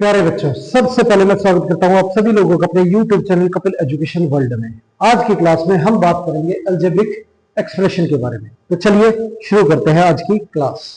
प्यारे बच्चों, सबसे पहले मैं स्वागत करता हूं आप सभी लोगों का अपने YouTube channel Kapil education world में। आज की क्लास में हम बात करेंगे अलजेब्रिक एक्सप्रेशन के बारे में। तो चलिए शुरू करते हैं आज की क्लास।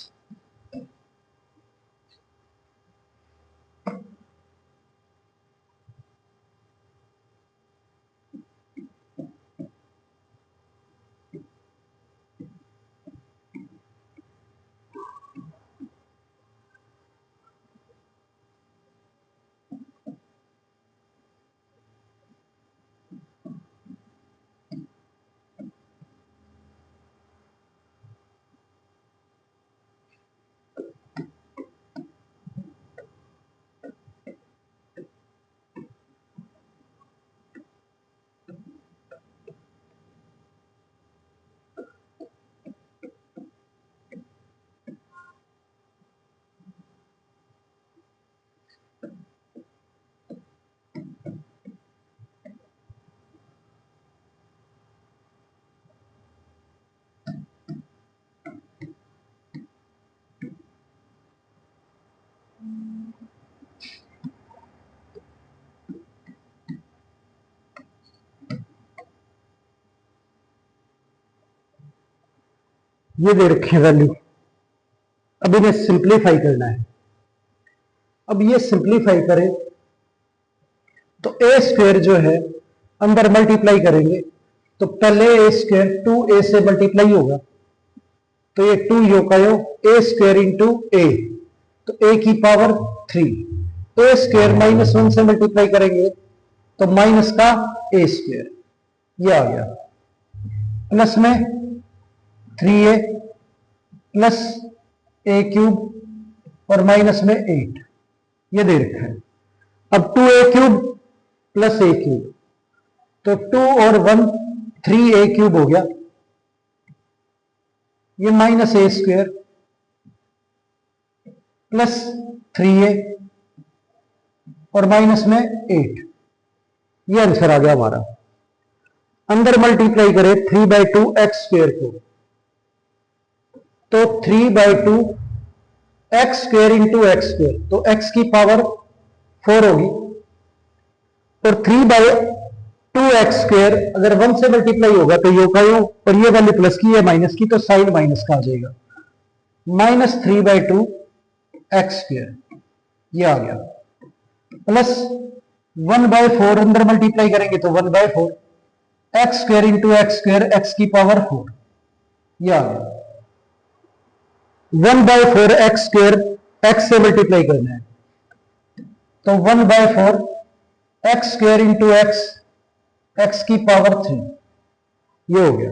ये दे रखे वैल्यू, अब इन्हें सिंप्लीफाई करना है। अब ये सिंप्लीफाई करें तो ए स्क्वायर जो है अंदर मल्टीप्लाई करेंगे तो पहले ए स्क्वायर 2a से मल्टीप्लाई होगा, तो ये 2 यो का यो ए स्क्वायर इंटू ए, तो ए की पावर 3। ए स्क्वायर -1 से मल्टीप्लाई करेंगे तो माइनस का ए स्क्वायर, ये आ गया। प्लस में 3a प्लस ए क्यूब और माइनस में 8, ये दे रखा है। अब 2a क्यूब प्लस ए क्यूब, तो 2 और 1 3a क्यूब हो गया, ये माइनस ए स्क्वायर प्लस 3a और माइनस में 8, ये आंसर आ गया हमारा। अंदर मल्टीप्लाई करें 3/2 एक्स स्क्वायर को, तो 3/2 x square into x square, तो एक्स की पावर 4 होगी, और 3/2 एक्स स्क्वायर अगर 1 से मल्टीप्लाई होगा तो यो का यो, और ये वाली प्लस की है माइनस की, तो साइन माइनस का आ जाएगा, -3/2 एक्स स्क्वायर, ये आ गया। प्लस 1/4 अंदर मल्टीप्लाई करेंगे तो 1/4 x square into x square, x की पावर 4, ये आ गया। 1/4 एक्स स्क्वायर एक्स से मल्टीप्लाई करना है, तो 1/4 x square into x, x की पावर 3, ये हो गया।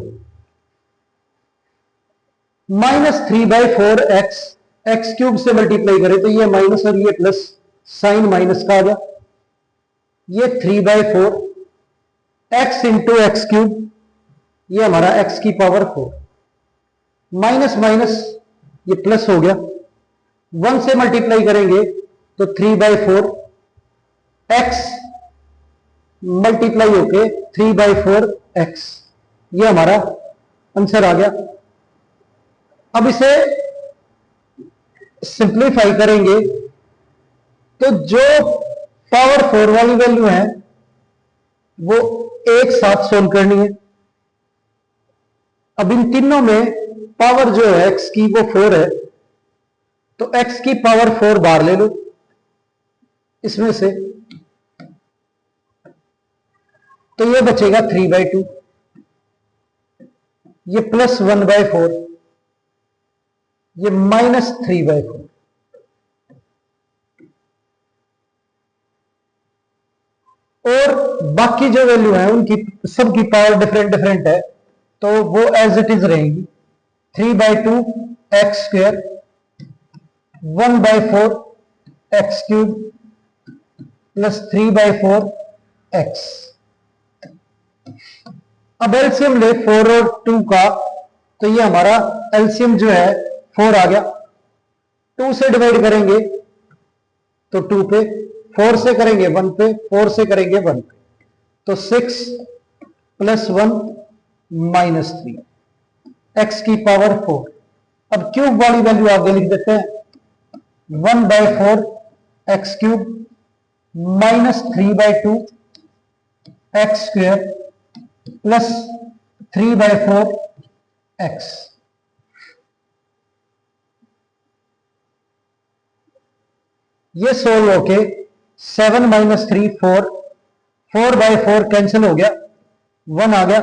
-3/4 एक्स, एक्स क्यूब से मल्टीप्लाई करें तो ये माइनस और ये प्लस, साइन माइनस का आ गया, ये 3/4 एक्स इंटू एक्स क्यूब, ये हमारा एक्स की पावर 4, माइनस माइनस ये प्लस हो गया, 1 से मल्टीप्लाई करेंगे तो 3/4 एक्स मल्टीप्लाई होके 3/4 एक्स, ये हमारा आंसर आ गया। अब इसे सिंप्लीफाई करेंगे तो जो पावर 4 वाली वैल्यू है वो एक साथ सोल्व करनी है। अब इन तीनों में पावर जो है x की वो 4 है, तो x की पावर 4 बाहर ले लो इसमें से, तो ये बचेगा 3/2, ये प्लस 1/4, ये -3/4, और बाकी जो वैल्यू है उनकी सबकी पावर डिफरेंट डिफरेंट है, तो वो एज इट इज रहेंगी। 3/2 x square, 1/4 x cube plus 3/4 x. अब एलसीएम ले 4 और 2 का, तो ये हमारा एलसीएम जो है 4 आ गया। 2 से डिवाइड करेंगे तो 2 पे, 4 से करेंगे 1 पे, 4 से करेंगे 1 पे, तो 6 प्लस 1 -3 एक्स की पावर 4। अब क्यूब वाली वैल्यू आगे लिख देते हैं, 1/4 x cube -3/2 x square plus 3/4 x. ये सोल्व होके 7 - 3 4, 4/4 कैंसिल हो गया, 1 आ गया,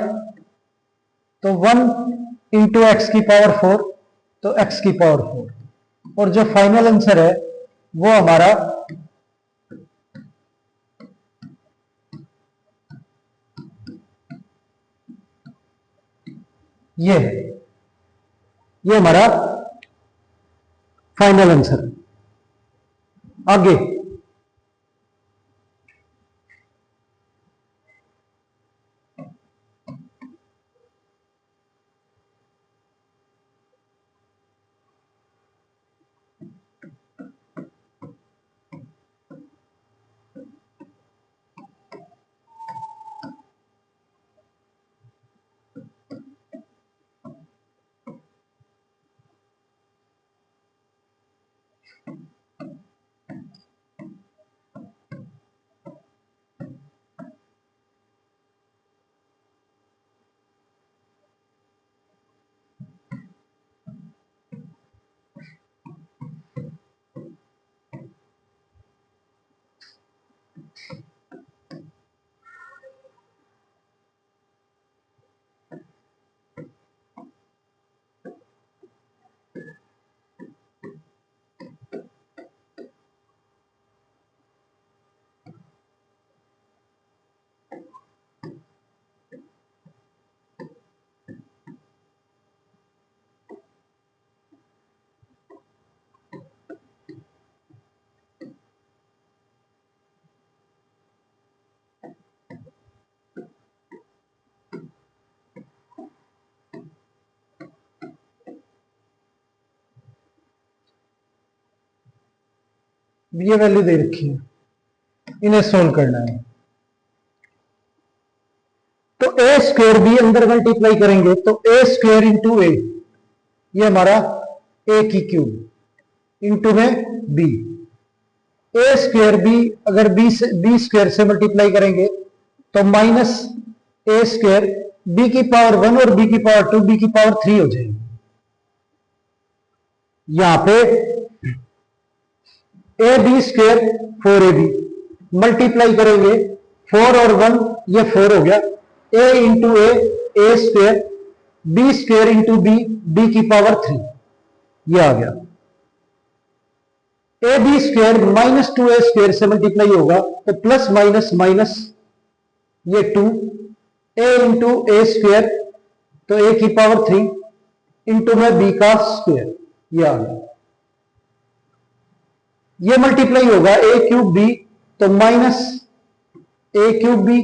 तो 1 इंटू एक्स की पावर 4, तो एक्स की पावर 4। और जो फाइनल आंसर है वो हमारा ये है, ये हमारा फाइनल आंसर है। आगे ये वैल्यू दे रखी है, इन्हें सोल्व करना है। तो ए स्क्वायर बी अंदर मल्टीप्लाई करेंगे तो ए स्क्वायर इंटू ए, ये हमारा ए की क्यूब इंटू में बी। ए स्क्वायर बी अगर बी स्क्वायर से मल्टीप्लाई करेंगे तो माइनस ए स्क्वायर बी की पावर 1 और बी की पावर 2, बी की पावर 3 हो जाएगी। यहां पे ए बी स्क्वायर 4ab मल्टीप्लाई करेंगे 4 और 1, ये 4 हो गया, A into A square, B square into B, B की पावर 3, ये आ गया। A B square minus 2a square से मल्टीप्लाई होगा तो प्लस माइनस माइनस ये 2, ए इंटू ए स्क्वायर तो ए की पावर 3 इंटू में बी का स्क्वायर, ये आ गया। ये मल्टीप्लाई होगा ए क्यूब बी तो माइनस ए क्यूब बी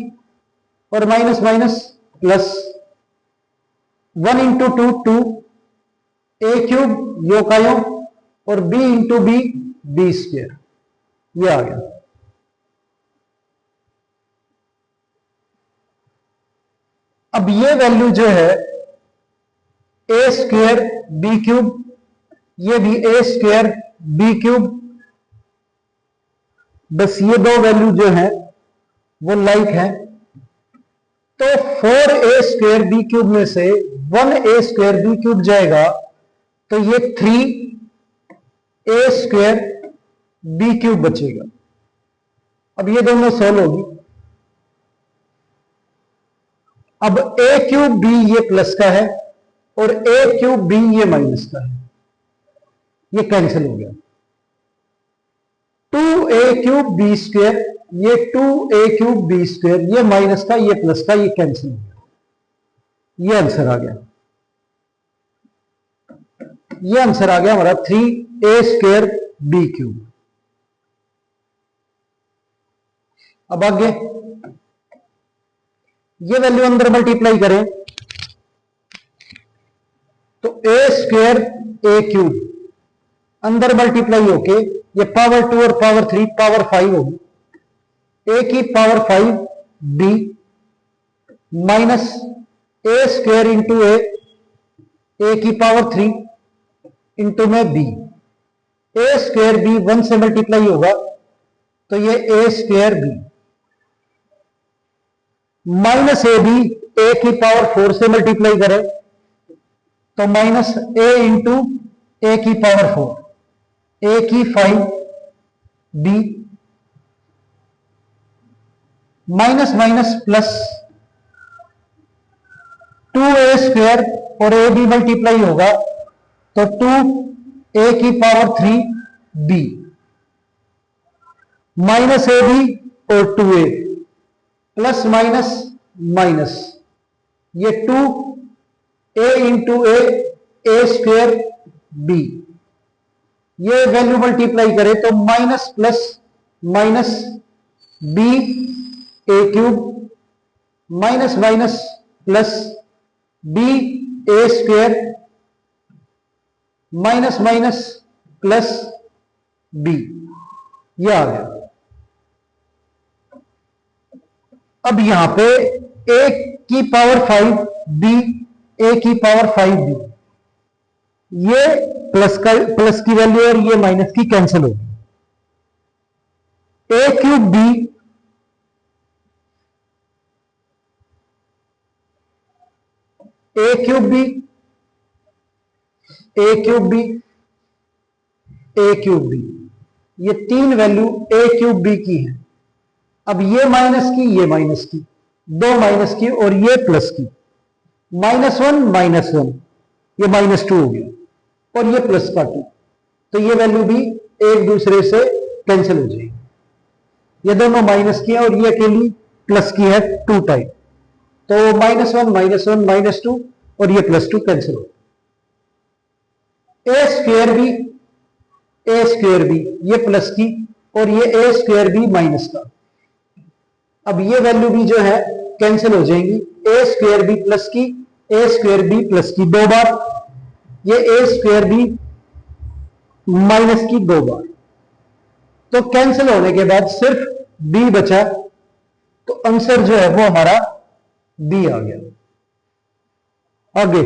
और minus minus plus 1 into 2 2, a cube यो का यो और b into B, b square, ये आ गया। अब ये वैल्यू जो है ए स्क्वायर बी क्यूब, ये भी ए स्क्वायर बी क्यूब, बस ये दो वैल्यू जो है वो लाइक है। तो 4a स्क्वायर बी क्यूब में से 1a स्क्वायर बी क्यूब जाएगा तो ये 3a स्क्वायर बी क्यूब बचेगा। अब ये दोनों सॉल्व होगी। अब a क्यूब बी ये प्लस का है और a क्यूब बी ये माइनस का है, ये कैंसिल हो गया। 2a क्यूब बी स्क्वायर, ये 2a क्यूब बी स्क्वायर, ये माइनस का ये प्लस का, ये कैंसिल हो गया, ये आंसर आ गया। ये आंसर आ गया हमारा 3a स्क्वायर बी क्यूब। अब आगे ये वैल्यू अंदर मल्टीप्लाई करें तो a स्क्वायर a क्यूब अंदर मल्टीप्लाई होके ये पावर 2 और पावर 3 पावर 5 होगी, a की power 5 b minus a square into a की पावर 3 इंटू में b, a स्क्वायर b 1 से मल्टीप्लाई होगा तो ये A square B minus A B A की पावर 4 से मल्टीप्लाई करें तो माइनस ए इंटू ए की पावर 4 ए की 5 B minus minus plus 2a square और ए बी मल्टीप्लाई होगा तो 2a की power 3 B minus A B और 2a प्लस माइनस माइनस ये 2a into A square B ये वैल्यू मल्टीप्लाई करें तो minus plus minus B A cube minus minus plus B A square minus minus plus B ये आ गया। अब यहां पे ए की पावर 5 बी ए की पावर 5 बी ये प्लस की वैल्यू और ये माइनस की कैंसिल होगी। ए cube B A cube B A cube B A cube B ये तीन वैल्यू ए क्यूब बी की है। अब ये माइनस की ये माइनस की दो माइनस की और ये प्लस की -1 ये -2 हो गया और ये प्लस का 2 तो ये वैल्यू भी एक दूसरे से कैंसिल हो जाएगी। ये दोनों माइनस की है और ये अकेली प्लस की है 2 टाइम तो -1 -2 और ये +2 कैंसिल हो। ए स्क्वायर भी ये प्लस की और ये ए स्क्वायर भी माइनस का। अब ये वैल्यू भी जो है कैंसिल हो जाएंगी। ए स्क्वायर भी प्लस की ए स्क्वायर भी प्लस की 2 बार ये ए स्क्वायर भी माइनस की 2 बार तो कैंसिल होने के बाद सिर्फ बी बचा तो आंसर जो है वो हमारा बी आ गया। आगे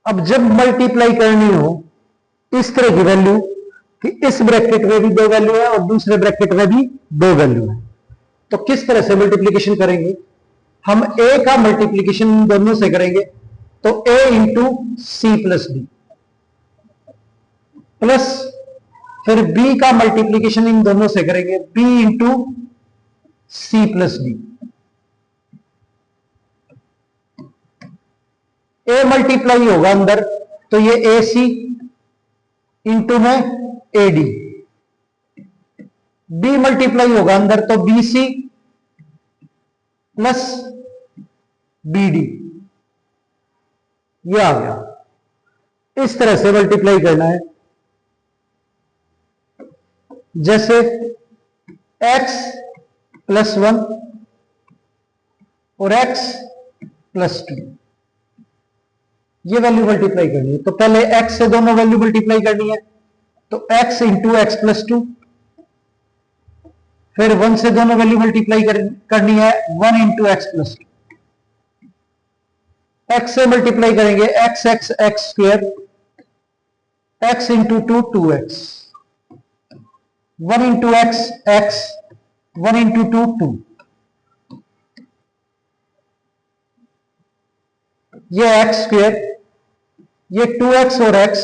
अब जब मल्टीप्लाई करनी हो इस तरह की वैल्यू कि इस ब्रैकेट में भी 2 वैल्यू है और दूसरे ब्रैकेट में भी 2 वैल्यू है तो किस तरह से मल्टीप्लीकेशन करेंगे? हम a का मल्टीप्लीकेशन दोनों से करेंगे तो a into c plus d plus फिर b का मल्टीप्लीकेशन इन दोनों से करेंगे b into c plus d. a multiply होगा अंदर तो ये ए सी इंटू में ए डी बी मल्टीप्लाई होगा अंदर तो b c plus b d ये आ गया। इस तरह से मल्टीप्लाई करना है जैसे x + 1 और x + 2 ये वैल्यू मल्टीप्लाई करनी है तो पहले x से दोनों वैल्यू मल्टीप्लाई करनी है तो x इंटू एक्स प्लस 2 फिर 1 से दोनों वैल्यू मल्टीप्लाई करनी है 1 इंटू एक्स प्लस 2 x से मल्टीप्लाई करेंगे x square x into 2 2x 1 into x 1 into 2 2 ये x स्क्वायर ये 2x और x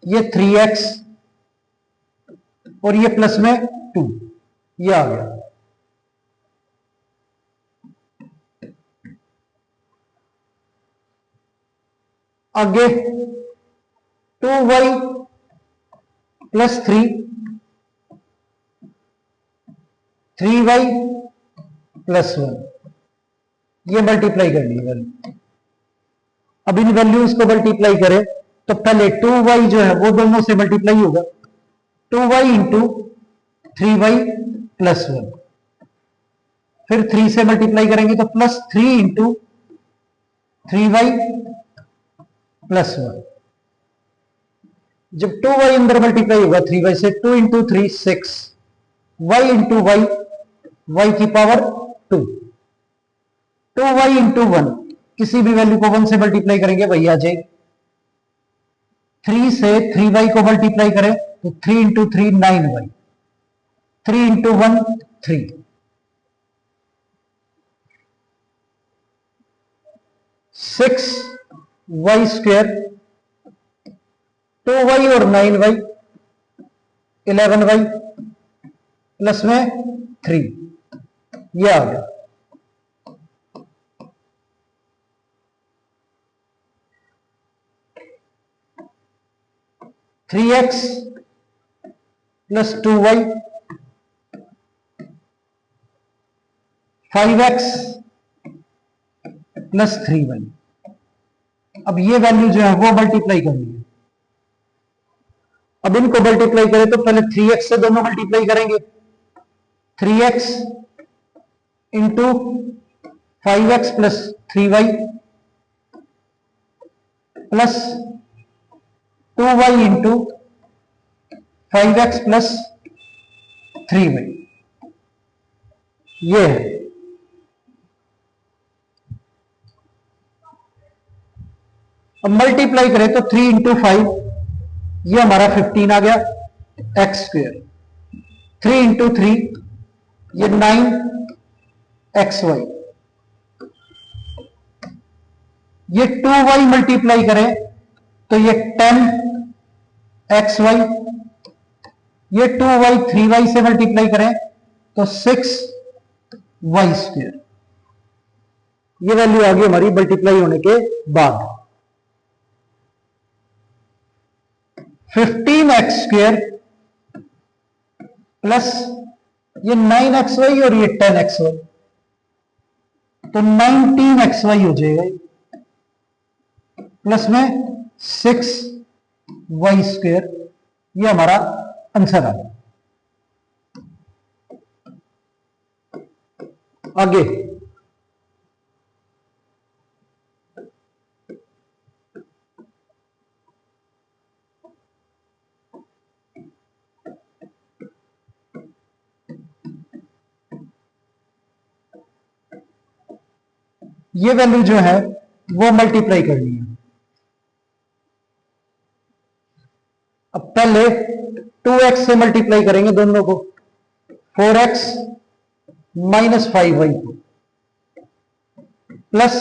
ये 3x और ये प्लस में 2 ये आ गया। आगे 2y + 3 3y + 1 ये मल्टीप्लाई करनी है वैल्यू। अब इन वैल्यूज को मल्टीप्लाई करें तो पहले 2y जो है वो दोनों से मल्टीप्लाई होगा 2y इंटू 3y + 1 फिर 3 से मल्टीप्लाई करेंगे तो +3 इंटू 3y + 1 जब 2y अंदर मल्टीप्लाई होगा 3y से, 2 into 3 6, y into Y, y की पावर 2, 2y इंटू 1, किसी भी वैल्यू को 1 से मल्टीप्लाई करेंगे वही आ जाएगी। 3 से 3y को मल्टीप्लाई करें तो 3 into 3 9y, 3 into 1 3, 6y square, 2y और 9y 11y प्लस में 3, ये आ गया। Three x plus 2y, 5x plus 3y। अब ये वैल्यू जो है वो मल्टीप्लाई करनी है। अब इनको मल्टीप्लाई करें तो पहले 3x से दोनों मल्टीप्लाई करेंगे, 3x into 5x plus 3y plus 2y into 5x plus 3y, ये है। अब मल्टीप्लाई करें तो 3 इंटू 5, ये हमारा 15 आ गया एक्स स्क्वायर, 3 इंटू 3 ये 9 एक्स वाई, ये 2y मल्टीप्लाई करें तो ये 10 एक्स वाई, ये 2y 3y से मल्टीप्लाई करें तो 6y स्क्वायर। ये वैल्यू आ गई हमारी मल्टीप्लाई होने के बाद। 15x स्क्वायर प्लस ये 9xy और ये 10xy, तो 19xy हो जाएगा, प्लस में 6y स्क्वायर, ये हमारा आंसर आ गया। आगे ये वैल्यू जो है वो मल्टीप्लाई करनी है। अब पहले 2x से मल्टीप्लाई करेंगे दोनों को, 4x माइनस 5y को, प्लस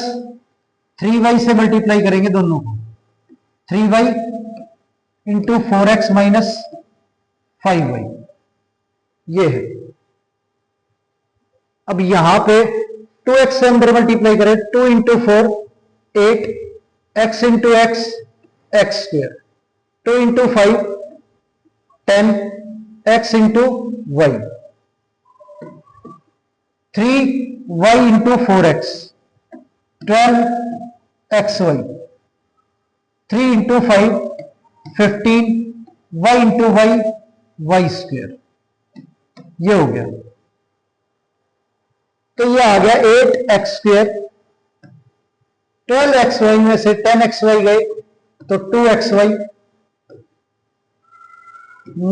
3y से मल्टीप्लाई करेंगे दोनों को, 3y into 4x minus 5y, ये है। अब यहां पे 2x से अंदर मल्टीप्लाई करें, 2 into 4 8, x into x x square, 2 into 5 10, x into y, 3y into 4x 12xy, 3 into 5 15, y into Y y square, ये हो गया। तो ये आ गया 8x स्क्वायर, 12xy में से 10xy गए तो 2xy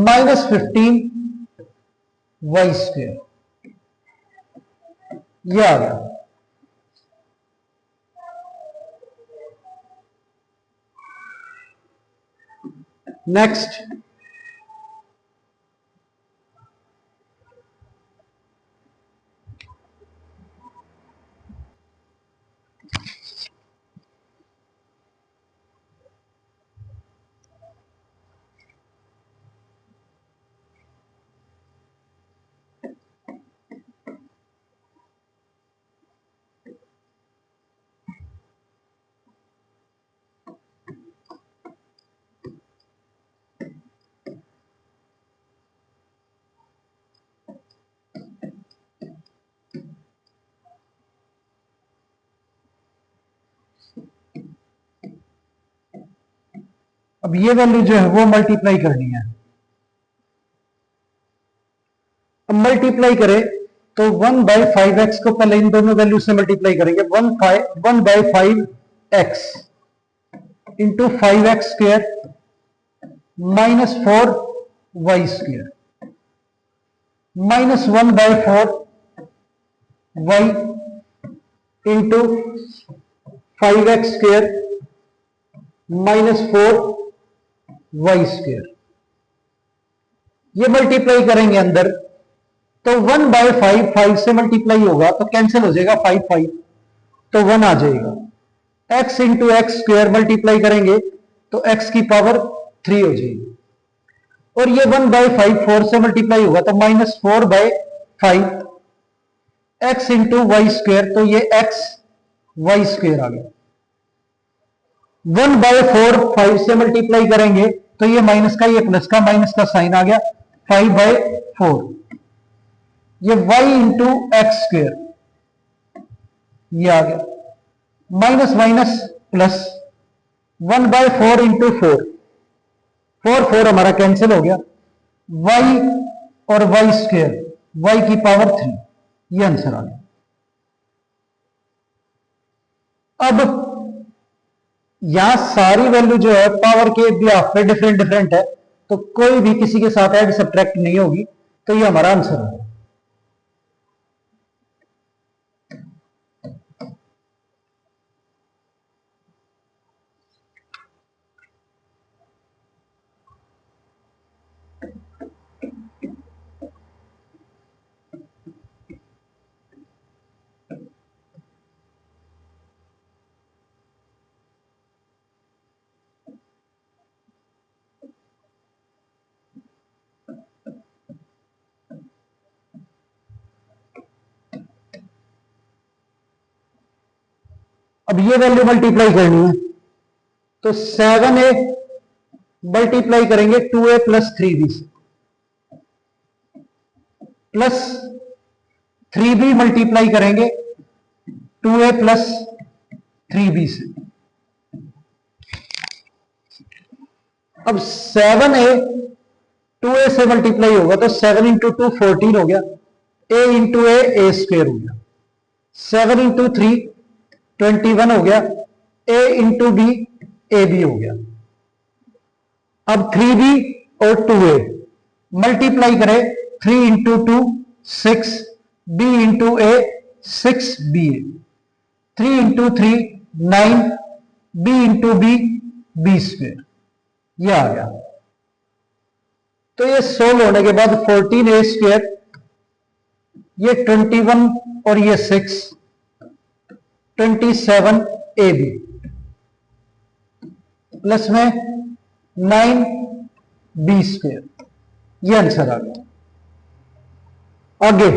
माइनस 15y स्क्वायर, ये आ गया। नेक्स्ट अब ये वैल्यू जो है वो मल्टीप्लाई करनी है। अब मल्टीप्लाई करें तो 1/5x को पहले इन दोनों वैल्यू से मल्टीप्लाई करेंगे, 1/5x into 5x square -4y² -1/4y into 5x² -4y²। ये मल्टीप्लाई करेंगे अंदर तो 1/5 5 से मल्टीप्लाई होगा तो कैंसिल हो जाएगा, 5 5 तो 1 आ जाएगा। x इंटू x² मल्टीप्लाई करेंगे तो x की पावर 3 हो जाएगी। और ये 1/5 4 से मल्टीप्लाई होगा तो -4/5 x इंटू y² तो ये x y² आ गया। 1/4 5 से मल्टीप्लाई करेंगे तो ये माइनस का, ये प्लस का, माइनस का साइन आ गया, 5/4 ये y इंटू x² ये आ गया, माइनस माइनस प्लस 1/4 इंटू 4 4 हमारा कैंसिल हो गया, y और y² y की पावर 3 ये आंसर आ गया। अब यहां सारी वैल्यू जो है पावर के बिहाफ पे डिफरेंट डिफरेंट है, तो कोई भी किसी के साथ ऐड सब्ट्रैक्ट नहीं होगी, तो ये हमारा आंसर है। अब ये वैल्यू मल्टीप्लाई करनी है तो 7a मल्टीप्लाई करेंगे 2a प्लस 3b से, प्लस 3b मल्टीप्लाई करेंगे 2a प्लस 3b से। अब 7a 2a से मल्टीप्लाई होगा तो 7 इंटू 2 14 हो गया, a इंटू a² हो गया, 7 इंटू 3 21 हो गया, a इंटू b ab हो गया। अब 3b और 2a मल्टीप्लाई करें, 3 into 2 6, b into a 6ba, 3 into 3 9, b into b b², यह आ गया। तो ये सोल्व होने के बाद 14a², ये 21 और ये 6 27ab प्लस में 9b², ये आंसर आ गया। आगे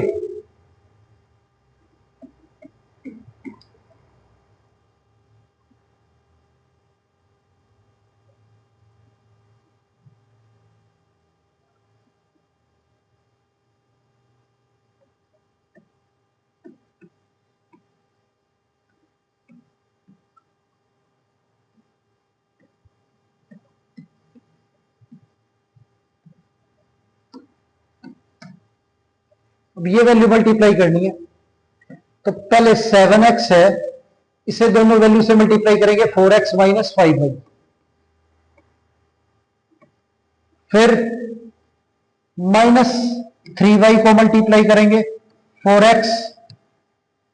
अब ये वैल्यू मल्टीप्लाई करनी है तो पहले 7x है, इसे दोनों वैल्यू से मल्टीप्लाई करेंगे 4x माइनस 5y, फिर माइनस 3y को मल्टीप्लाई करेंगे 4x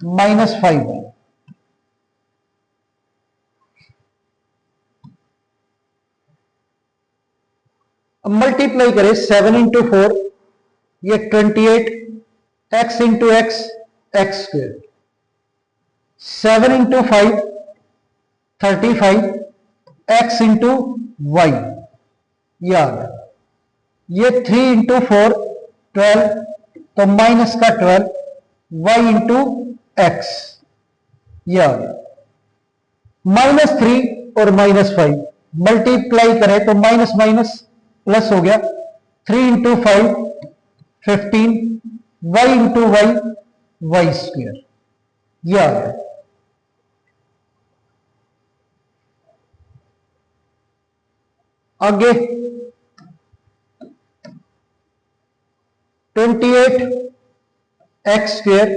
माइनस 5y, अब मल्टीप्लाई करें 7 इंटू 4 ये 28, x into x x², 7 into 5 35, x into y, ये आ गया। ये 3 इंटू 4 12, तो माइनस का 12, y इंटू x, ये आ गया। -3 और -5 मल्टीप्लाई करें तो माइनस माइनस प्लस हो गया, 3 into 5 15, y into y y², ये आ गया। आगे 28x²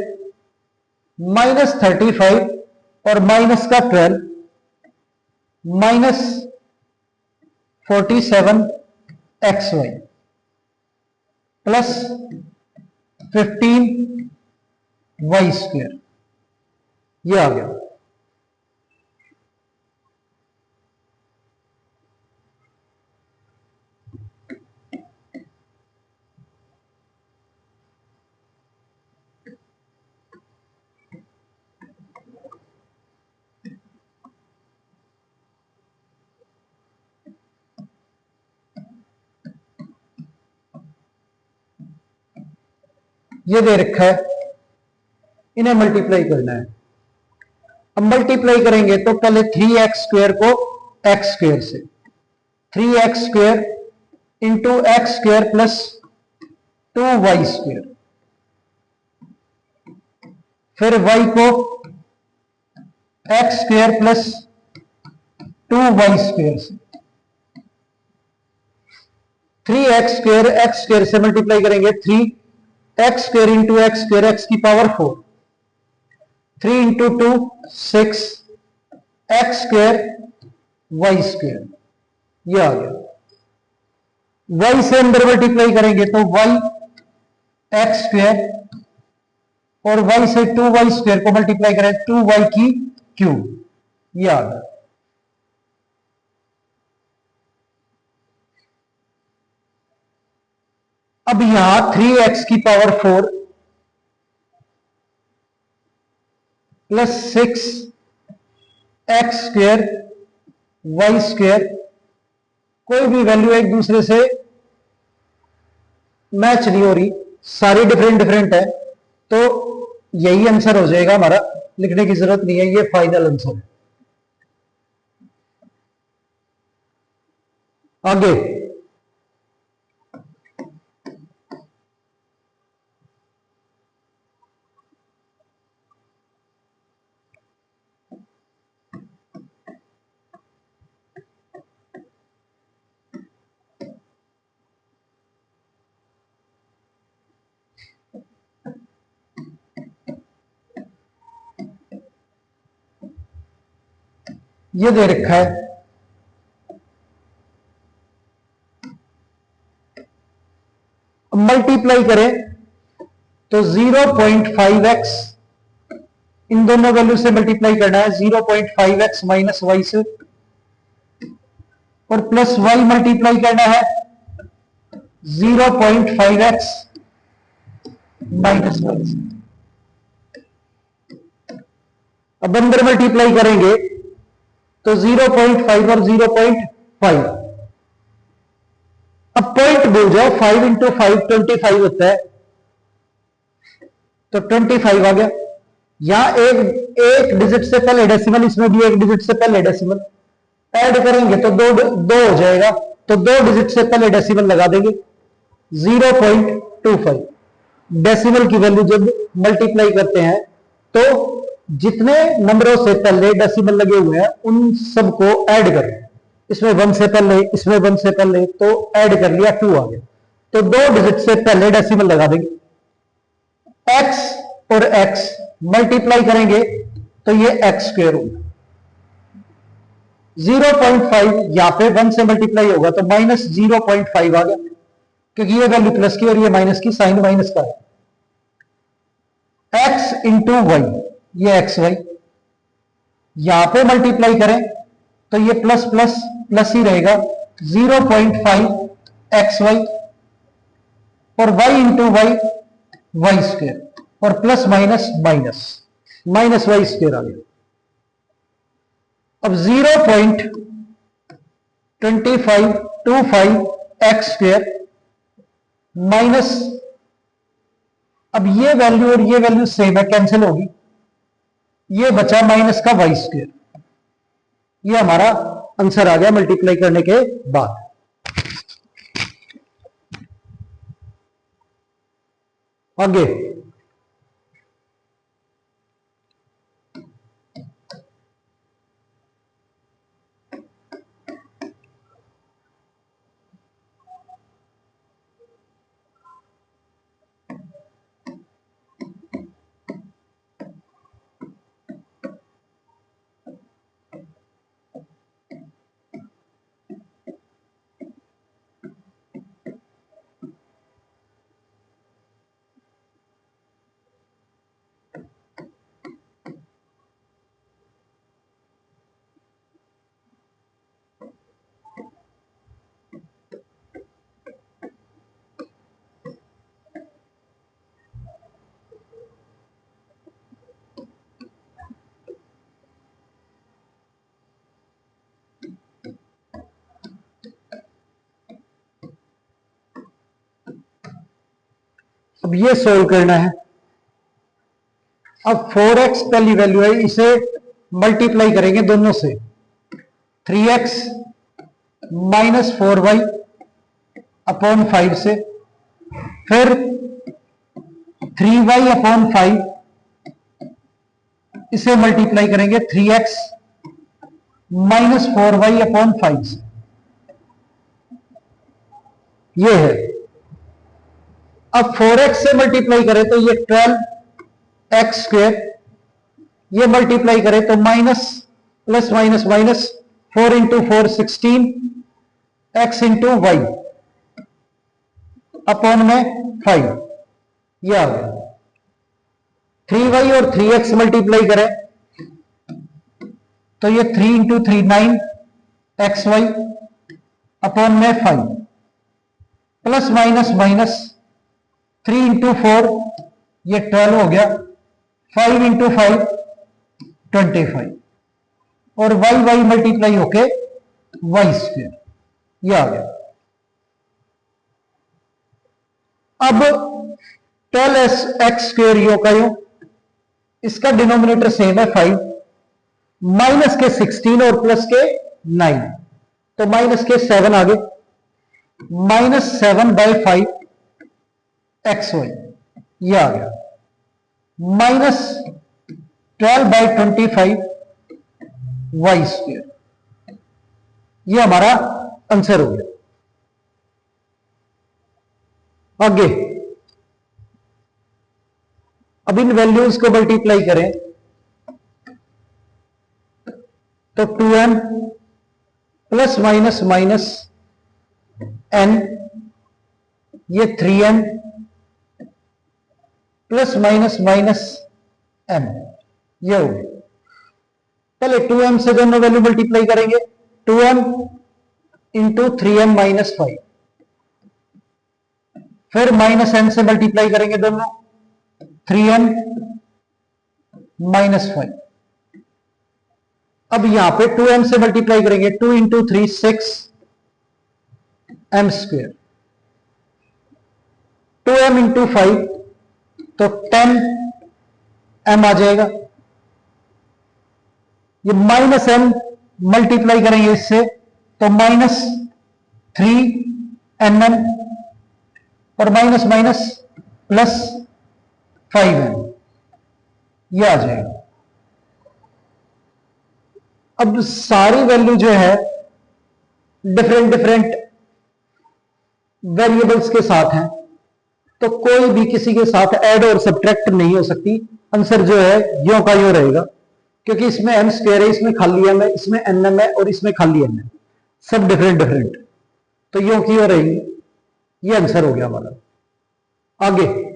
माइनस 35 और माइनस का 12 -47 x y plus 15 y square, ये आ गया। ये दे रखा है, इन्हें मल्टीप्लाई करना है। अब मल्टीप्लाई करेंगे तो पहले 3x² को x² से, 3x² into x² plus 2y², फिर y को x² प्लस 2y² से, 3x² x² से मल्टीप्लाई करेंगे, 3x² इंटू x², x की पावर 4, 3 इंटू 2 6, x² y², ये आ गया। y से अंदर मल्टीप्लाई करेंगे तो y x² और y से 2y² को मल्टीप्लाई करें 2y की क्यूब, ये आ गया। अब यहां 3x की पावर 4 प्लस 6x² y², कोई भी वैल्यू एक दूसरे से मैच नहीं हो रही, सारी डिफरेंट डिफरेंट है, तो यही आंसर हो जाएगा हमारा, लिखने की जरूरत नहीं है, ये फाइनल आंसर है। आगे ये दे रखा है, मल्टीप्लाई करें तो 0.5x, इन दोनों वैल्यू से मल्टीप्लाई करना है, 0.5x माइनस वाई से, और प्लस वाई मल्टीप्लाई करना है 0.5x माइनस वाई से। अब अंदर मल्टीप्लाई करेंगे तो 0.5 और 0.5, अब पॉइंट भूल जाओ, 5 इंटू 5 25 होता है, तो 25 आ गया। यहां एक डिजिट से पहले डेसिमल, इसमें भी एक डिजिट से पहले डेसिमल, ऐड करेंगे तो दो हो जाएगा, तो दो डिजिट से पहले डेसिमल लगा देंगे, 0.25। डेसिमल की वैल्यू जब मल्टीप्लाई करते हैं तो जितने नंबरों से पहले डेसिमल लगे हुए हैं उन सबको ऐड कर, इसमें 1 से पहले, इसमें 1 से पहले, तो ऐड कर लिया, 2 आ गया, तो दो डिजिट से पहले डेसिमल लगा देंगे। x और x मल्टीप्लाई करेंगे तो ये x² होगा, 0.5 यहां पे 1 से मल्टीप्लाई होगा तो माइनस 0.5 आ गया, क्योंकि ये वैल्यू प्लस की और ये माइनस की, साइन माइनस का है। x इंटू वाई, ये एक्स वाई, यहां पे मल्टीप्लाई करें तो ये प्लस प्लस प्लस ही रहेगा, 0.5 एक्स वाई, और y इंटू वाई y², और plus minus minus, minus y² आ गया। अब 0.2525 x² माइनस, अब ये वैल्यू और ये वैल्यू सेम है, कैंसिल होगी, ये बचा माइनस का y², ये हमारा आंसर आ गया मल्टीप्लाई करने के बाद। आगे अब ये सोल्व करना है। अब 4x पहली वैल्यू है, इसे मल्टीप्लाई करेंगे दोनों से, 3x माइनस 4y अपॉन 5 से, फिर 3y अपॉन 5, इसे मल्टीप्लाई करेंगे 3x माइनस 4y अपॉन 5 से। ये है। अब 4x से मल्टीप्लाई करें तो ये 12x स्क्वायर, ये मल्टीप्लाई करें तो minus plus minus minus 4 into 4 16 x into y upon में 5, यह आ गया। 3y और 3x मल्टीप्लाई करें तो ये 3 इंटू 3 9 एक्स वाई अपॉन में 5, प्लस माइनस माइनस 3 इंटू 4 ये 12 हो गया, 5 इंटू 5 25, और वाई वाई मल्टीप्लाई होके वाई स्क्वायर, ये आ गया। अब 12x स्क्वायर यो का यो, इसका डिनोमिनेटर सेम है 5, माइनस के 16 और प्लस के 9, तो माइनस के 7 आगे, माइनस 7 बाय 5 एक्स वाई, ये आ गया, माइनस 12 बाय 25 वाई स्क्वायर, ये हमारा आंसर हो गया। आगे अब इन वैल्यूज को मल्टीप्लाई करें तो 2m plus minus minus n, ये 3m plus minus minus m, ये हो गया। पहले 2m से दोनों वैल्यू मल्टीप्लाई करेंगे, 2m इंटू 3m माइनस 5, फिर माइनस n से मल्टीप्लाई करेंगे दोनों, 3m माइनस 5। अब यहां पे 2m से मल्टीप्लाई करेंगे, 2 into 3 6 m square, 2m into 5 तो 10 m आ जाएगा। ये माइनस m मल्टीप्लाई करेंगे इससे तो माइनस 3 nm, और माइनस माइनस प्लस 5m, ये आ जाएगा। अब सारी वैल्यू जो है डिफरेंट डिफरेंट वेरिएबल्स के साथ हैं, तो कोई भी किसी के साथ ऐड और सब्ट्रैक्ट नहीं हो सकती। आंसर जो है यो का यो रहेगा, क्योंकि इसमें m स्क्वायर है, इसमें खाली m है, इसमें nm है और इसमें खाली n है, सब डिफरेंट डिफरेंट, तो यो की यो रहेगी। ये आंसर हो गया हमारा। आगे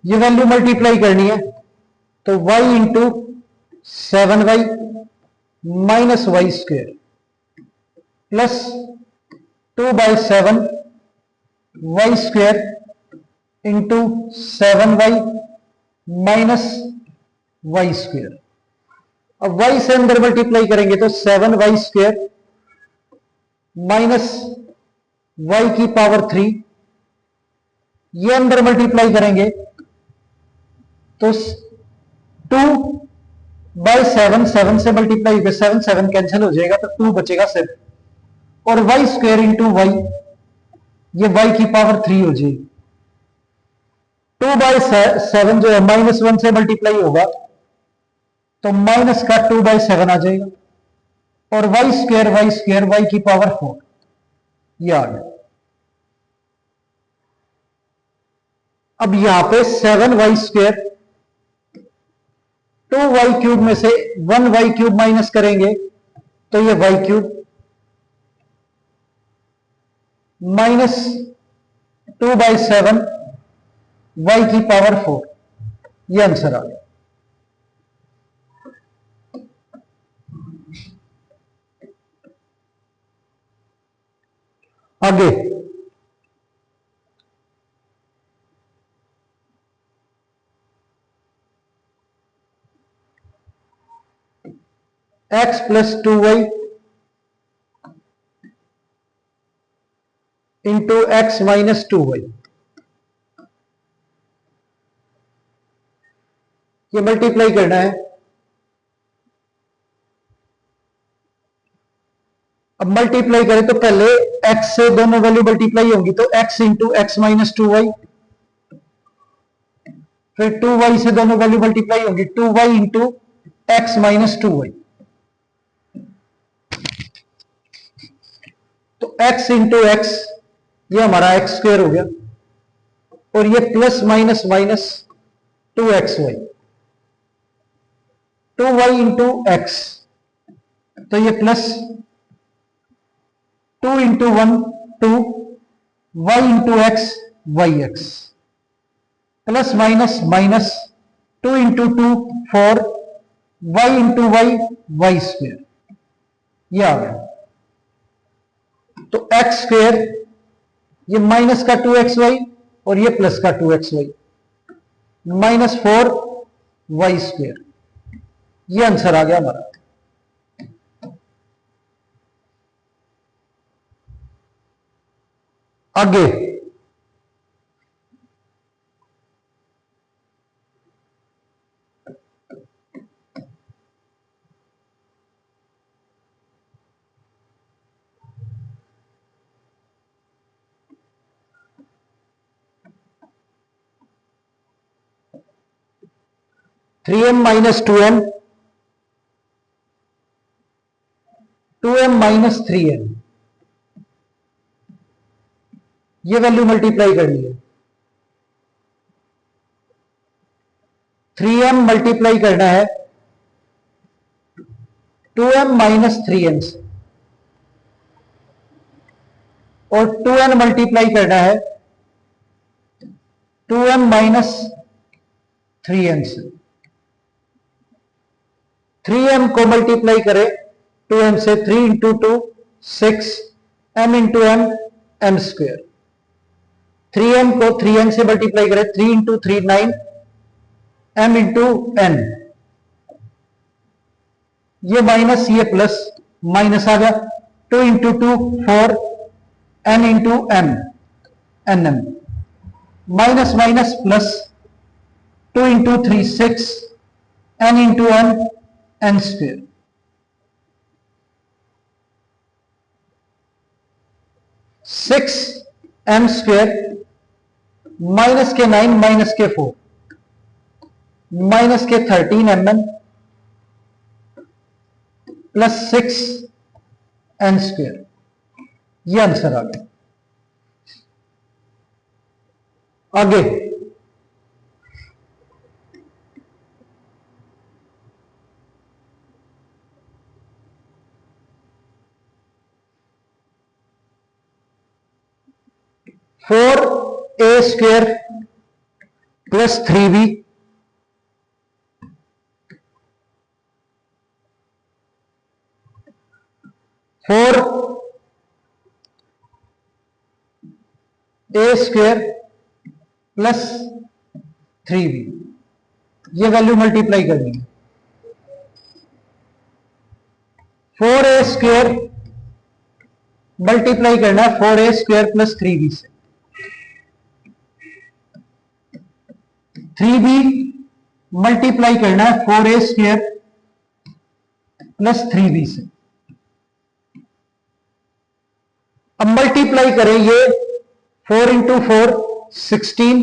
ये वैल्यू मल्टीप्लाई करनी है तो y into 7y minus y square plus 2/7 y square into 7y minus y square. अब y से अंदर मल्टीप्लाई करेंगे तो 7y स्क्वेयर माइनस y की पावर 3, ये अंदर मल्टीप्लाई करेंगे तो 2/7, 7 से मल्टीप्लाई होकर 7 7 कैंसिल हो जाएगा तो 2 बचेगा सिर्फ, और वाई स्क्वायर इंटू वाई, ये y की पावर 3 हो जाएगी। 2/7 जो है माइनस 1 से मल्टीप्लाई होगा तो माइनस का 2/7 आ जाएगा, और वाई स्क्वायर वाई की पावर 4, ये आ गया। अब यहां पे 7y स्क्वायर 2y क्यूब में से 1y क्यूब माइनस करेंगे तो ये y क्यूब माइनस 2/7 y की पावर 4। ये आंसर आ गया। आगे x plus 2y into x minus 2y, ये मल्टीप्लाई करना है। अब मल्टीप्लाई करें तो पहले x से दोनों वैल्यू मल्टीप्लाई होंगी, तो x into x minus 2y, फिर 2y से दोनों वैल्यू मल्टीप्लाई होंगी, 2y into x minus 2y, तो x इंटू एक्स, ये हमारा एक्स स्क्वायर हो गया, और ये plus minus minus 2xy, 2y into x, तो ये plus 2 into 1 2, y into x Y x, plus minus minus 2 into 2 4, y into Y Y square, ये आ गया। तो एक्स स्क्वेयर, ये माइनस का 2xy और ये प्लस का 2xy, माइनस 4y स्क्वेयर, ये आंसर आ गया हमारा। आगे 3m minus 2m, 2m minus 3m, ये वैल्यू मल्टीप्लाई करनी है। 3m मल्टीप्लाई करना है 2m माइनस 3m से, और 2n मल्टीप्लाई करना है 2m माइनस 3m से। 3m को मल्टीप्लाई करें 2m से, 3 into 2 6, m into m m square. 3m को 3n से मल्टीप्लाई करें, 3 इंटू 3 9, m इंटू n, ये माइनस ये प्लस, माइनस आ गया, 2 into 2 4, n into m nm, minus minus plus, 2 into 3 6, n into m n square. 6m square minus के 9 minus के 4, minus के 13 mm plus 6 n square, ये answer आ गया। आगे 4a square plus 3b, 4a square plus 3b, ये value multiply करनी है। 4a स्क्वेयर मल्टीप्लाई करना है 4a स्क्वेयर प्लस 3b से, 3b मल्टीप्लाई करना है 4a स्क्वेयर प्लस 3b से। अब मल्टीप्लाई करें ये 4 into 4 16,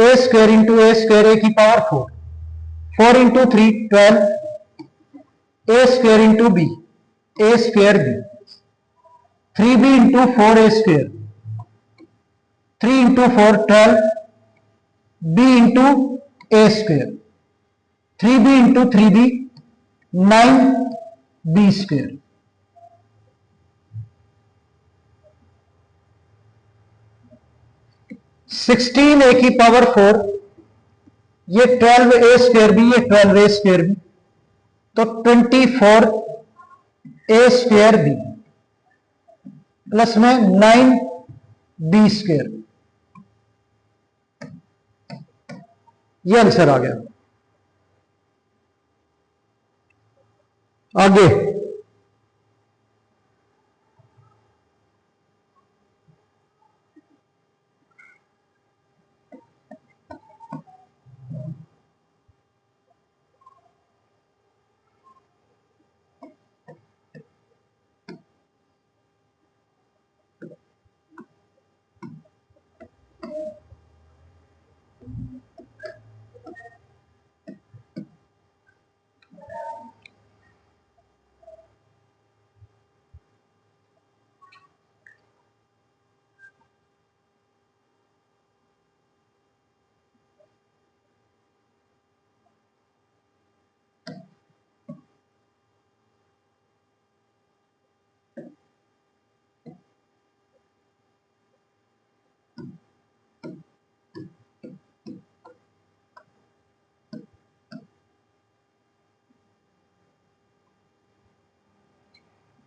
a square into a square, a की power 4, 4 into 3 12, a square into b, a square b, 3b into 4a square, 3 into 4 12, b into a square, 3b into 3b 9b square. 16 a की power 4, ये 12 a square भी, ये 12 a square भी, तो 24 a square भी plus में 9 b square, ये answer आ गया। आगे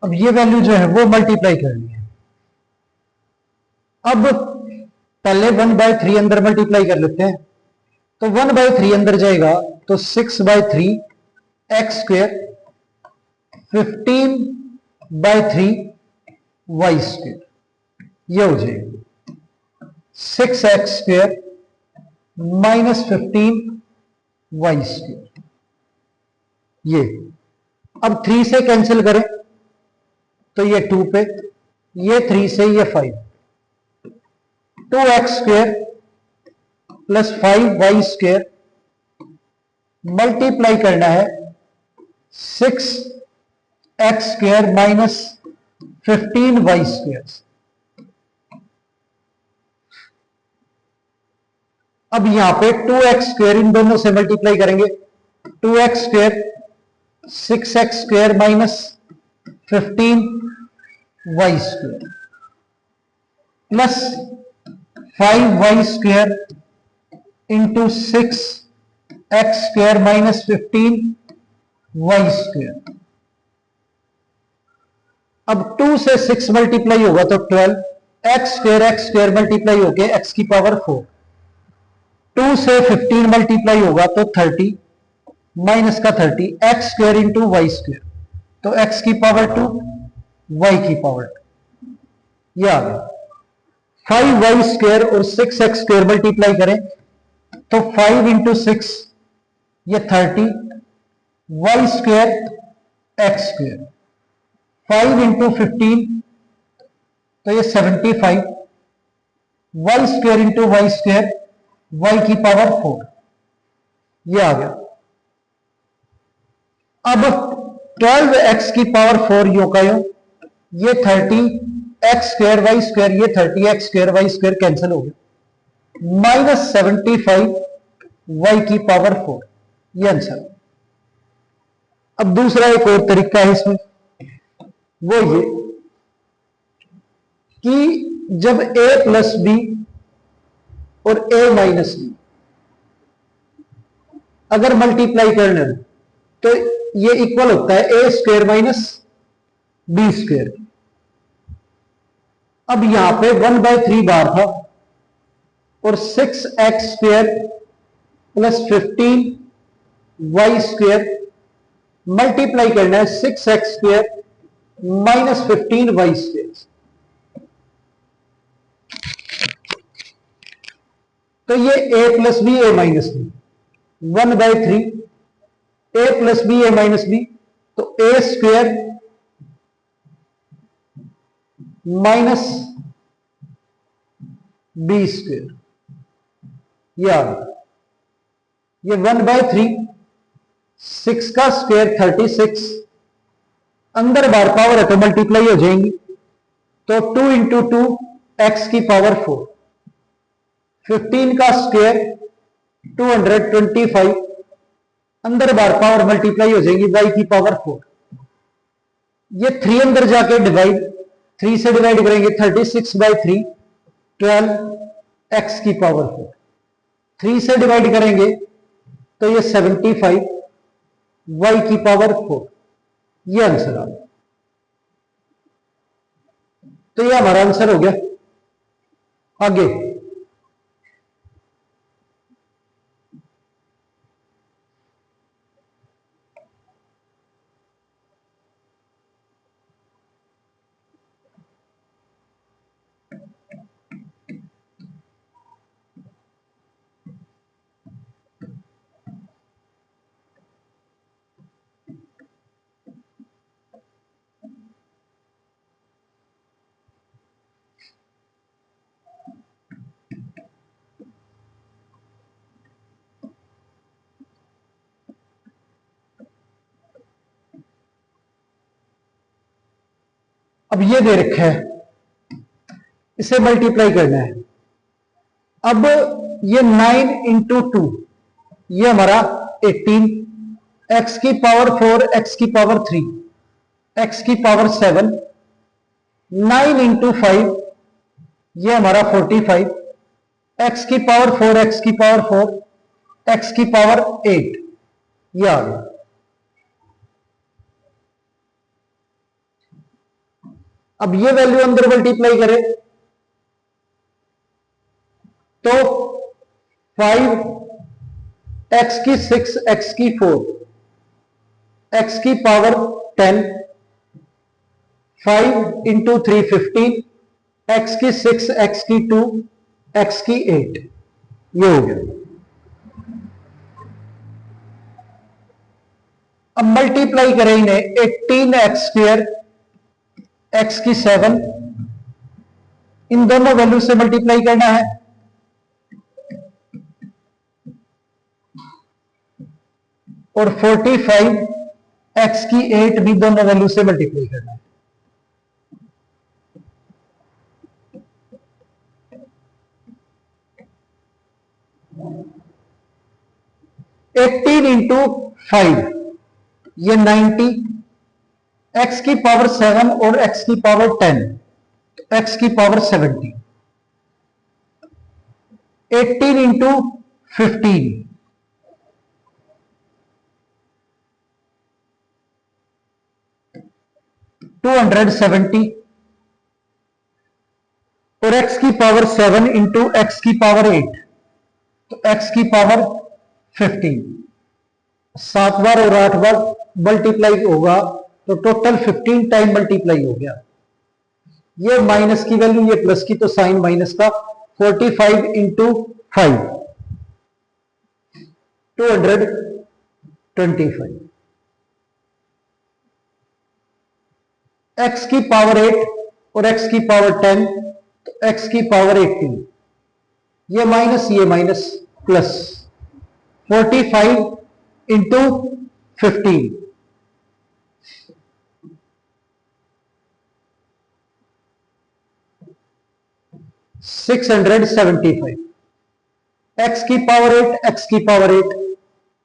अब ये वैल्यू जो है वो मल्टीप्लाई करनी है। अब पहले 1/3 अंदर मल्टीप्लाई कर लेते हैं, तो 1/3 अंदर जाएगा तो 6/3 एक्स स्क्वायर, 15/3 वाई स्क्वायर, ये हो जाएगा 6x square minus 15 Y square. ये अब 3 से कैंसिल करें तो ये 2 पे, ये 3 से ये 5, 2x square plus 5y square multiply करना है 6x square minus 15y square. अब यहां पे 2x स्क्वायर इन दोनों से मल्टीप्लाई करेंगे, 2x square 6x square minus 15y square plus 5y square into 6x square minus 15y square. अब 2 से 6 मल्टीप्लाई होगा तो 12, x स्क्वायर मल्टीप्लाई होके x की पावर 4, 2 से 15 मल्टीप्लाई होगा तो 30 माइनस का 30, x square into Y square, तो x की पावर 2 y की पावर 2, ये आ गया। 5y स्क्वायर और 6x स्क्वायर मल्टीप्लाई करें तो 5 इंटू 6 ये 30, y square x square, 5 into 15 तो ये 75, y square into Y square, y की पावर 4, ये आ गया। अब 12x की पावर 4 यो का यो, ये 30x स्क्वायर वाई स्क्वायर, ये 30x square Y square cancel हो गया, माइनस 75 y की पावर 4, ये आंसर। अब दूसरा एक और तरीका है इसमें, वो ये कि जब a प्लस बी और a माइनस बी अगर मल्टीप्लाई करना है तो ये इक्वल होता है a square minus B square. अब यहां पे 1/3 बार था और 6x square plus 15y square multiply करना है 6x square minus 15y square. तो ये a plus B A minus B, 1/3 a plus B A minus B, तो a square minus B square, ये 1/3, 6 का स्क्वायर 36, अंदर बार पावर है तो मल्टीप्लाई हो जाएंगी, तो 2 इंटू 2 एक्स की पावर 4, 15 का स्क्वायर 225, अंदर बार पावर मल्टीप्लाई हो जाएगी y की पावर 4, ये 3 अंदर जाके डिवाइड, 3 से डिवाइड करेंगे 36/3, 12 x की पावर 4, 3 से डिवाइड करेंगे तो ये 75 y की पावर 4, ये आंसर आ गया। तो ये हमारा आंसर हो गया। आगे अब ये दे रखा है, इसे मल्टीप्लाई करना है। अब ये 9 इंटू 2, ये हमारा 18, x की पावर 4, x की पावर 3, x की पावर 7, 9 इंटू 5, ये हमारा 45, x की पावर 4, x की पावर 4, x की पावर 8, ये आ गया। अब ये वैल्यू अंदर मल्टीप्लाई करें तो 5, x की 6, x की 4, x की पावर 10, 5 इंटू 3 15, x की 6, x की 2, x की 8, ये हो गया। अब मल्टीप्लाई करें इन्हें, 18x², x की 7, इन दोनों वैल्यू से मल्टीप्लाई करना है। और 45 x की 8 भी दोनों वैल्यू से मल्टीप्लाई करना है। एटीन इंटू 5, ये 90, x की पावर 7 और x की पावर 10, x की पावर 70, 18 इंटू 15, 270, और x की पावर 7 इंटू x की पावर 8, तो x की पावर 15, 7 बार और 8 बार मल्टीप्लाई होगा तो टोटल 15 टाइम मल्टीप्लाई हो गया। ये माइनस की वैल्यू, ये प्लस की, तो साइन माइनस का। 45 इंटू 5, 225, x की पावर 8 और x की पावर 10, तो x की पावर 18, ये माइनस प्लस। 45 इंटू 15, 675, x की पावर 8, x की पावर 8,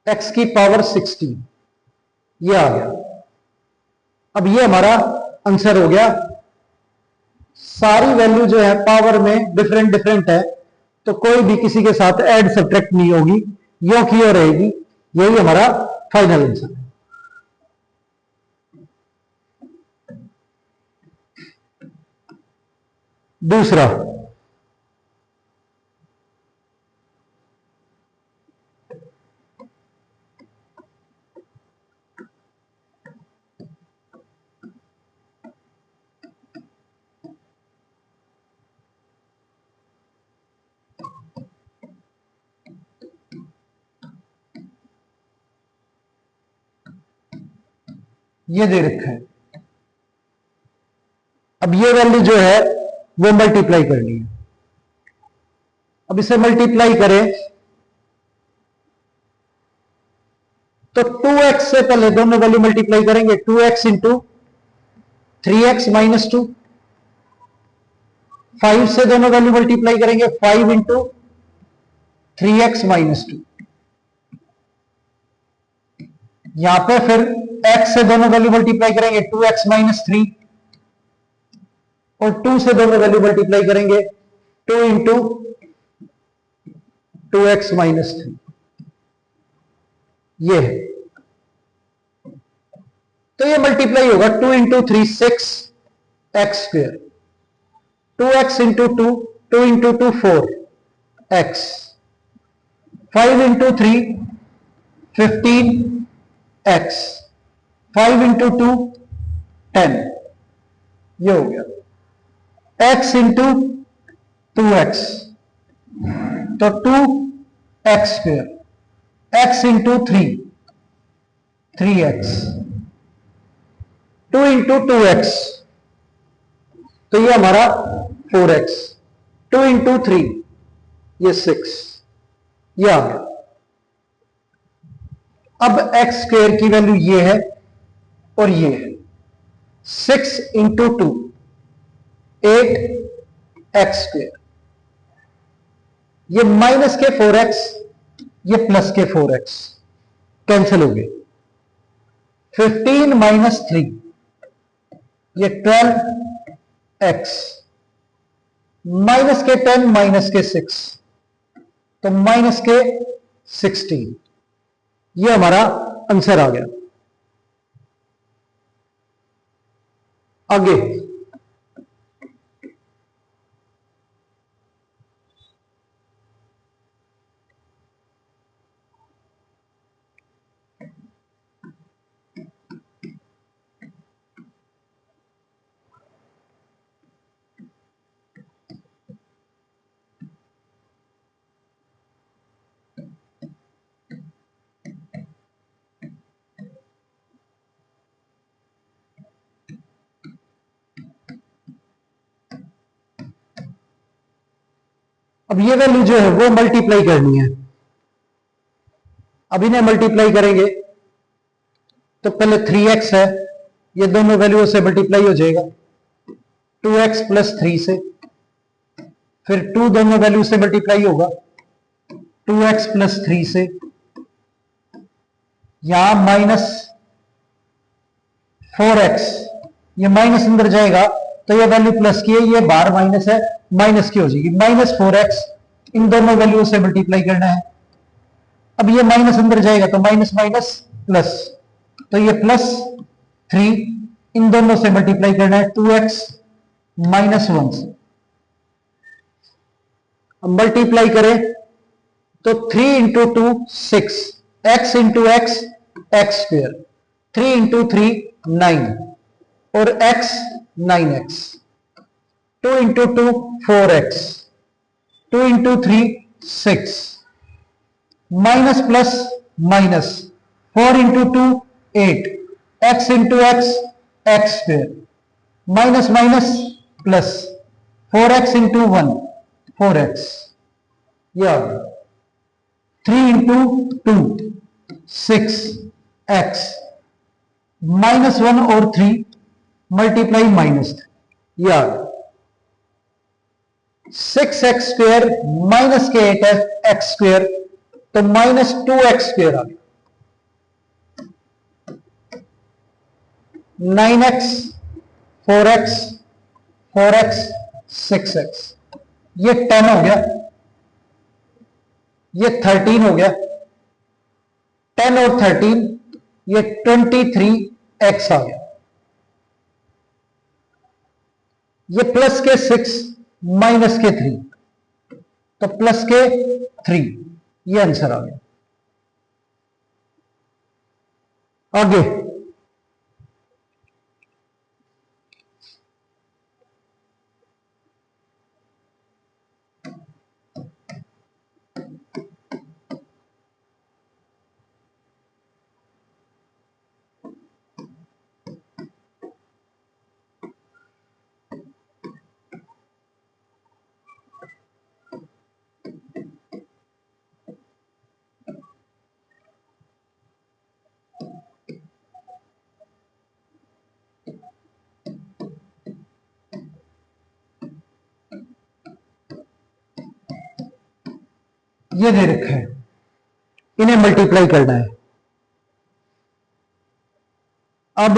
x की पावर 16, ये आ गया। अब ये हमारा आंसर हो गया। सारी वैल्यू जो है पावर में डिफरेंट है, तो कोई भी किसी के साथ ऐड सब्ट्रैक्ट नहीं होगी, यो की यो रहेगी। यही हमारा फाइनल आंसर है। दूसरा, ये दे रखा है। अब ये वैल्यू जो है वो मल्टीप्लाई करनी है। अब इसे मल्टीप्लाई करें तो 2x से पहले दोनों वैल्यू मल्टीप्लाई करेंगे। 2x इंटू 3x माइनस 2, 5 से दोनों वैल्यू मल्टीप्लाई करेंगे। 5 इंटू 3x माइनस 2, यहां पे फिर x से दोनों वैल्यू मल्टीप्लाई करेंगे। 2x माइनस 3, और 2 से दोनों वैल्यू मल्टीप्लाई करेंगे। 2 इंटू 2x माइनस 3, ये है। तो ये मल्टीप्लाई होगा 2 into 3 6 x square, 2x into 2 2 into 2 4 x, 5 into 3 15 x, 5 into 2 10, ये हो गया। x इंटू 2x, तो 2 x square, x into 3 3x, 2 into 2x, तो ये हमारा 4x, 2 इंटू 3 ये 6, ये आ गया। अब एक्स स्क्वेयर की वैल्यू ये है और ये है, 6 इंटू 2 8 एक्स स्क्वेयर, ये माइनस के 4x, ये प्लस के 4x कैंसिल हो गए, 15 माइनस 3 ये 12x, माइनस के 10 माइनस के 6, तो माइनस के 16, ये हमारा आंसर आ गया। आगे अब ये वैल्यू जो है वो मल्टीप्लाई करनी है। अब इन्हें मल्टीप्लाई करेंगे तो पहले 3x है, ये दोनों वैल्यू से मल्टीप्लाई हो जाएगा 2x प्लस 3 से, फिर 2 दोनों वैल्यू से मल्टीप्लाई होगा 2x प्लस 3 से, यहां माइनस 4x, ये माइनस अंदर जाएगा तो ये वैल्यू प्लस की है, ये बाहर माइनस है, माइनस की हो जाएगी, माइनस 4x, इन दोनों वैल्यू से मल्टीप्लाई करना है। अब ये माइनस अंदर जाएगा तो माइनस माइनस प्लस, तो ये प्लस 3, इन दोनों से मल्टीप्लाई करना है 2x माइनस 1 से। अब मल्टीप्लाई करें तो 3 into 2 6, x into x X square, 3 into 3 9 और x 9x, 2 into 2 4x, 2 into 3 6, minus plus minus, 4 into 2 8, x into x X square, minus minus plus, 4x into 1 4x, या 3 into 2 6x, minus 1 और 3 multiply minus, या 6x square minus के 8x square, तो minus 2x square आ गया, 9x 4x 4x 6x, ये 10 हो गया, ये 13 हो गया, 10 और 13 ये 23x आ गया, ये प्लस के 6 माइनस के 3, तो प्लस के 3, ये आंसर आ गया। आगे ये दे रखा है, इन्हें मल्टीप्लाई करना है। अब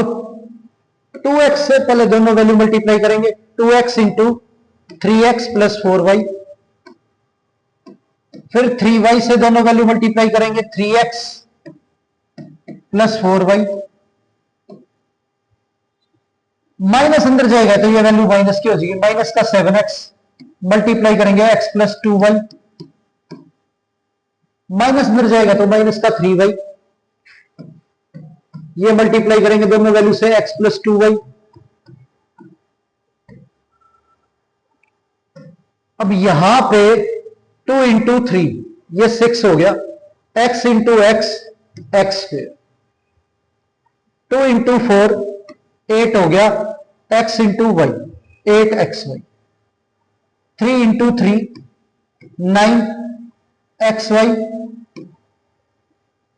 2x से पहले दोनों वैल्यू मल्टीप्लाई करेंगे, 2x into 3x plus 4y, फिर 3y से दोनों वैल्यू मल्टीप्लाई करेंगे, 3x प्लस 4y, माइनस अंदर जाएगा तो ये वैल्यू माइनस की हो जाएगी, माइनस का 7x मल्टीप्लाई करेंगे x प्लस 2y, माइनस अंदर जाएगा तो माइनस का 3y, ये मल्टीप्लाई करेंगे दोनों वैल्यू से x प्लस 2y। अब यहां पे 2 इंटू 3 ये 6 हो गया, x into x X square, 2 into 4 8 हो गया, x into Y 8xy, 3 into 3 9xy,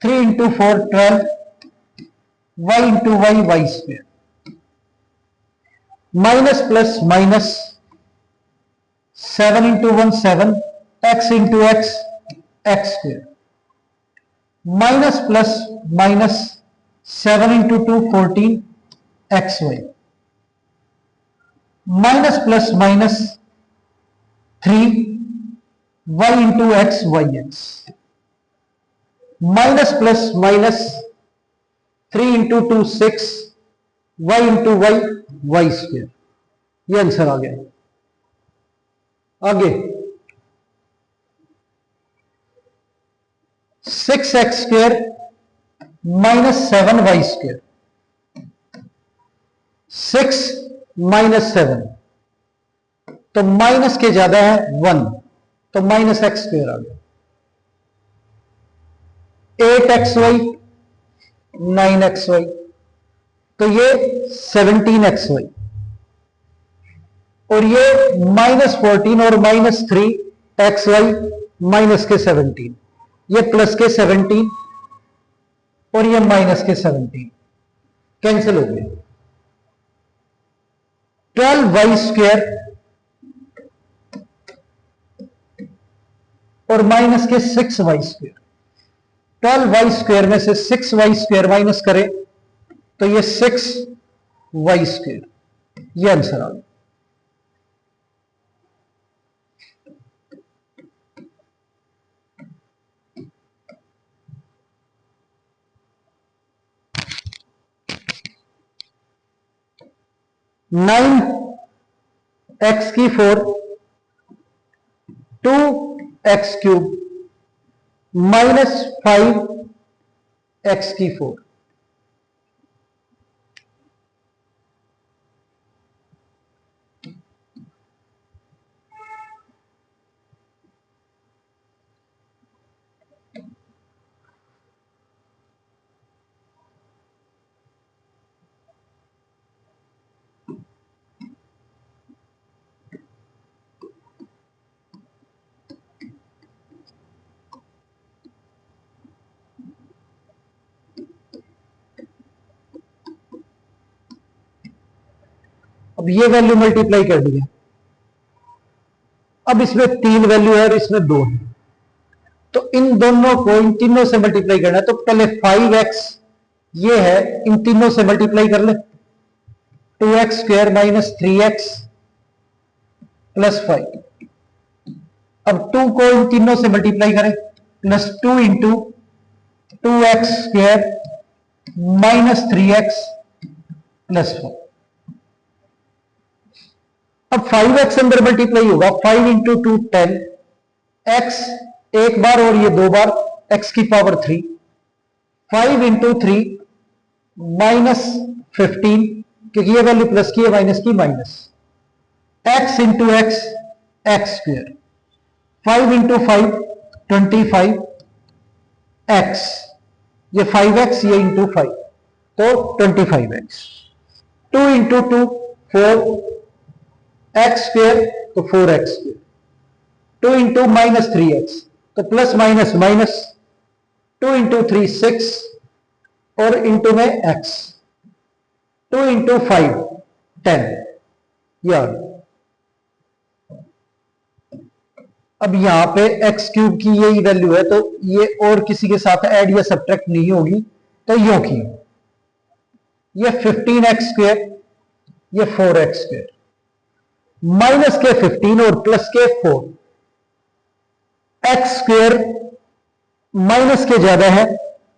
3 into 4 12, y into Y Y square, minus plus minus 7 into 1 7, x into x X square, minus plus minus 7 into 2 14 xy, minus plus minus 3 y into x Y X, minus plus minus 3 into 2 6 y into Y Y square. ये answer आ गया। आगे 6x square minus 7y square, 6 minus 7 तो minus के ज्यादा है 1 तो minus x square आ गया, 8xy 9xy तो ये 17xy, और ये माइनस 14 और माइनस 3xy माइनस के 17, ये प्लस के 17 और ये माइनस के 17 कैंसिल हो गए, 12y स्क्वेयर और माइनस के 6y स्क्वेयर, 12y स्क्वेयर में से 6y स्क्वेयर माइनस करें तो ये 6y स्क्वेयर, ये आंसर आ गया। नाइन एक्स की 4 2x क्यूब माइनस 5x की 4, अब ये वैल्यू मल्टीप्लाई कर दिया, अब इसमें 3 वैल्यू है और इसमें 2 है, तो इन दोनों को इन तीनों से मल्टीप्लाई करना है। तो पहले 5x ये है, इन तीनों से मल्टीप्लाई कर ले, 2x square minus 3x plus 5, अब 2 को इन तीनों से मल्टीप्लाई करें, plus 2 into 2x square minus 3x plus 5, अब 5x अंदर मल्टीप्लाई होगा, 5 इंटू 2 10, x एक बार और ये 2 बार, x की पावर 3, 5 इंटू 3 माइनस 15 क्योंकि ये वैल्यू प्लस की है, माइनस की minus, x into x X square, 5 into 5 25 x, ये 5x ये इंटू 5 तो 25x, 2 इंटू 2 4 एक्स स्क्वेयर तो 4x square, 2 into minus 3x तो प्लस माइनस माइनस, 2 इंटू 3 6 और इंटू में x, 2 इंटू 5 10 यार। अब यहां पे x क्यूब की यही वैल्यू है तो ये और किसी के साथ ऐड या सब्ट्रैक्ट नहीं होगी, तो यो की ये 15x स्क्वेयर ये 4x स्क्वेयर, माइनस के 15 और प्लस के 4, एक्स स्क्वेयर माइनस के ज्यादा है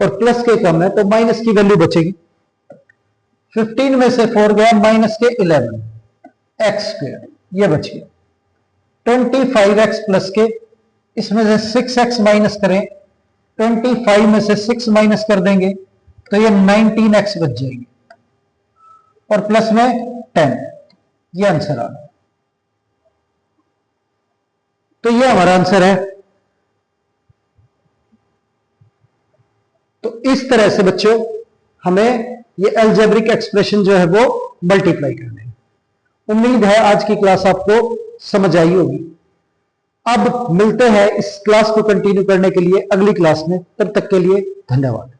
और प्लस के कम है, तो माइनस की वैल्यू बचेगी। 15 में से 4 गया, माइनस के 11, एक्स स्क्वेयर ये बच गया। 25x प्लस के, इसमें से 6x माइनस करें, 25 में से 6 माइनस कर देंगे तो ये 19x बच जाएगी, और प्लस में 10, ये आंसर आ गया। तो ये हमारा आंसर है। तो इस तरह से बच्चों हमें ये अलजेब्रिक एक्सप्रेशन जो है वो मल्टीप्लाई करने हैं। उम्मीद है आज की क्लास आपको समझ आई होगी। अब मिलते हैं इस क्लास को कंटिन्यू करने के लिए अगली क्लास में। तब तक के लिए धन्यवाद।